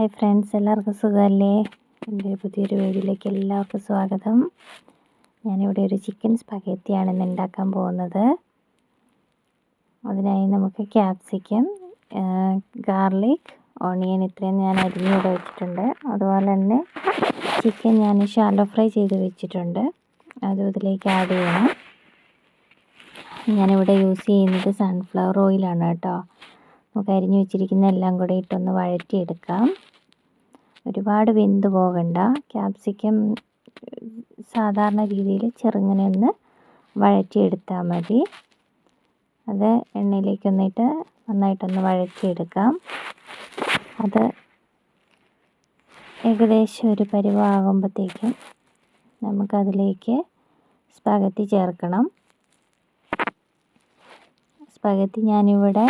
Hi friends, എല്ലാവർക്കും സുഖമല്ലേ? എൻ്റെ പുതിയൊരു വീഡിയോയിലേക്ക് എല്ലാവർക്കും സ്വാഗതം. ഞാനിവിടെ ഒരു ചിക്കൻ സ്പഗത്തിയാണ് ഇന്ന് ഉണ്ടാക്കാൻ പോകുന്നത്. അതിനായി നമുക്ക് ക്യാപ്സിക്കം, ഗാർലിക്, ഓണിയൻ ഇത്രയും ഞാൻ അരിഞ്ഞിവിടെ വെച്ചിട്ടുണ്ട്. അതുപോലെ തന്നെ ചിക്കൻ ഞാൻ ഷാലോ ഫ്രൈ ചെയ്ത് വെച്ചിട്ടുണ്ട്. അതും ഇതിലേക്ക് ആഡ് ചെയ്യണം. ഞാനിവിടെ യൂസ് ചെയ്യുന്നത് സൺഫ്ലവർ ഓയിലാണ് കേട്ടോ. നമുക്ക് അരിഞ്ഞു വെച്ചിരിക്കുന്ന എല്ലാം കൂടെ ഇട്ടൊന്ന് വഴറ്റിയെടുക്കാം. ഒരുപാട് വെന്ത് പോകണ്ട. ക്യാപ്സിക്കം സാധാരണ രീതിയിൽ ചെറുങ്ങനെ ഒന്ന് വഴറ്റിയെടുത്താൽ മതി. അത് എണ്ണയിലേക്കൊന്നിട്ട് നന്നായിട്ടൊന്ന് വഴറ്റിയെടുക്കാം. അത് ഏകദേശം ഒരു പരുവമാകുമ്പോഴത്തേക്കും നമുക്കതിലേക്ക് സ്പഗത്തി ചേർക്കണം. സ്പഗത്തി ഞാനിവിടെ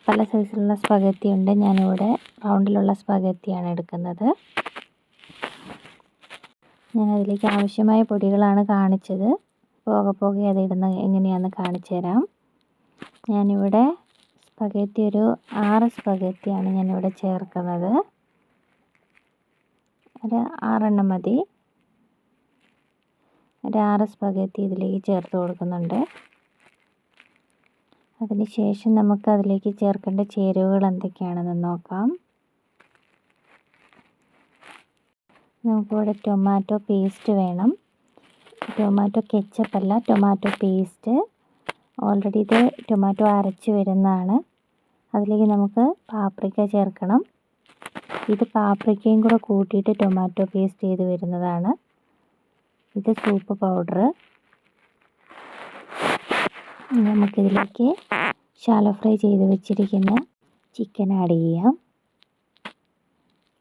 പല സൈസിലുള്ള സ്പഗത്തി ഉണ്ട്. ഞാനിവിടെ റൗണ്ടിലുള്ള സ്പഗത്തിയാണ് എടുക്കുന്നത്. ഞാനതിലേക്ക് ആവശ്യമായ പൊടികളാണ് കാണിച്ചത്. പോകെ അതിടുന്ന എങ്ങനെയാണെന്ന് കാണിച്ചു തരാം. ഞാനിവിടെ സ്പഗത്തി ഒരു 6 സ്പഗത്തിയാണ് ഞാനിവിടെ ചേർക്കുന്നത്. ഒരു 6 എണ്ണം മതി. ഒരു 6 സ്പഗത്തി ഇതിലേക്ക് ചേർത്ത് കൊടുക്കുന്നുണ്ട്. അതിനുശേഷം നമുക്ക് അതിലേക്ക് ചേർക്കേണ്ട ചേരുവകൾ എന്തൊക്കെയാണെന്ന് നോക്കാം. നമുക്കിവിടെ ടൊമാറ്റോ പേസ്റ്റ് വേണം. ടൊമാറ്റോ കെച്ചപ്പ് അല്ല, ടൊമാറ്റോ പേസ്റ്റ്. ഓൾറെഡി ഇത് ടൊമാറ്റോ അരച്ച് വരുന്നതാണ്. അതിലേക്ക് നമുക്ക് പാപ്രിക്ക ചേർക്കണം. ഇത് പാപ്രിക്കയും കൂടെ കൂട്ടിയിട്ട് ടൊമാറ്റോ പേസ്റ്റ് ചെയ്ത് വരുന്നതാണ്. ഇത് സൂപ്പ് പൗഡർ. നമുക്കിതിലേക്ക് ഷാലോ ഫ്രൈ ചെയ്ത് വെച്ചിരിക്കുന്ന ചിക്കൻ ആഡ് ചെയ്യാം.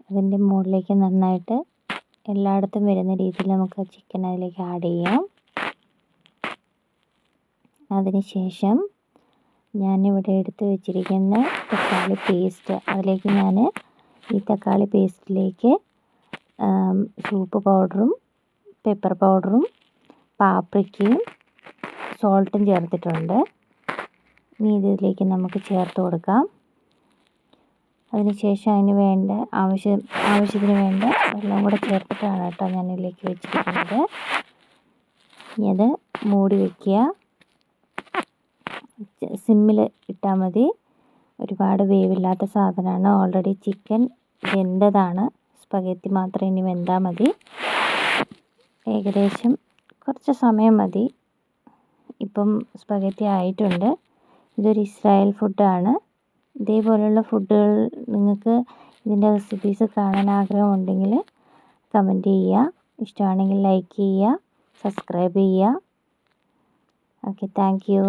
അതിൻ്റെ മുകളിലേക്ക് നന്നായിട്ട് എല്ലായിടത്തും വരുന്ന രീതിയിൽ നമുക്ക് ചിക്കൻ അതിലേക്ക് ആഡ് ചെയ്യാം. അതിനുശേഷം ഞാനിവിടെ എടുത്ത് വെച്ചിരിക്കുന്ന തക്കാളി പേസ്റ്റ്, അതിലേക്ക് ഞാൻ ഈ തക്കാളി പേസ്റ്റിലേക്ക് സൂപ്പ് പൗഡറും പെപ്പർ പൗഡറും പാപ്രിക്കയും സോൾട്ടും ചേർത്തിട്ടുണ്ട്. ഇനി ഇതിലേക്ക് നമുക്ക് ചേർത്ത് കൊടുക്കാം. അതിനുശേഷം ആവശ്യത്തിന് വേണ്ട വെള്ളം കൂടെ ചേർത്തിട്ടാണ് കേട്ടോ ഞാൻ ഇതിലേക്ക് വെച്ചിരിക്കുന്നത്. ഇനി അത് മൂടി വയ്ക്കുക. സിമ്മിൽ ഇട്ടാൽ മതി. ഒരുപാട് വേവില്ലാത്ത സാധനമാണ്. Already chicken വെന്തതാണ്. സ്പഗത്തി മാത്രം ഇനി വെന്താൽ മതി. ഏകദേശം കുറച്ച് സമയം മതി. ഇപ്പം സ്പഗത്തി ആയിട്ടുണ്ട്. ഇതൊരു ഇസ്രായേൽ ഫുഡാണ്. ഇതേപോലെയുള്ള ഫുഡുകൾ നിങ്ങൾക്ക് ഇതിൻ്റെ റെസിപ്പീസ് കാണാൻ ആഗ്രഹമുണ്ടെങ്കിൽ കമൻറ്റ് ചെയ്യുക. ഇഷ്ടമാണെങ്കിൽ ലൈക്ക് ചെയ്യുക, സബ്സ്ക്രൈബ് ചെയ്യുക. Okay, thank you.